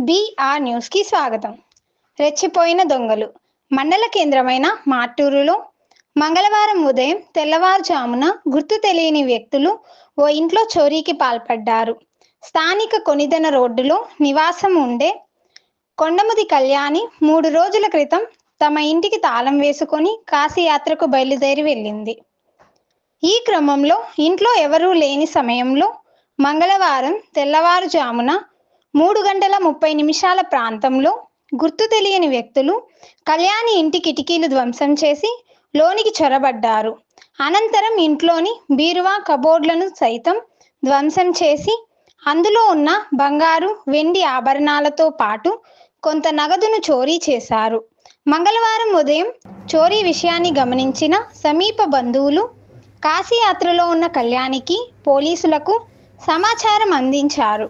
BR న్యూస్కి స్వాగతం. రెచ్చిపోయిన దొంగలు. మండల కేంద్రమైన మాటూరులో మంగళవారం ఉదయం తెల్లవారుజామున గుర్తు తెలియని వ్యక్తులు ఓ ఇంట్లో చోరీకి పాల్పడ్డారు. స్థానిక కొనిదెన రోడ్డులో నివాసం ఉండే కొండముది కళ్యాణి 3 రోజుల క్రితం తమ ఇంటికి తాళం వేసుకొని కాశీయాత్రకు బయలుదేరి వెళ్ళింది. ఈ క్రమంలో ఇంట్లో ఎవరూ లేని సమయంలో మంగళవారం తెల్లవారుజామున 3:30 ప్రాంతంలో గుర్తు తెలియని వ్యక్తులు కళ్యాణి ఇంటి కిటికీలు ధ్వంసం చేసి లోనికి చొరబడ్డారు. అనంతరం ఇంట్లోని బీరువా కబోర్డులను సైతం ధ్వంసం చేసి అందులో ఉన్న బంగారు, వెండి ఆభరణాలతో పాటు కొంత నగదును చోరీ చేశారు. మంగళవారం ఉదయం చోరీ విషయాన్ని గమనించిన సమీప బంధువులు కాశీయాత్రలో ఉన్న కళ్యాణికి, పోలీసులకు సమాచారం అందించారు.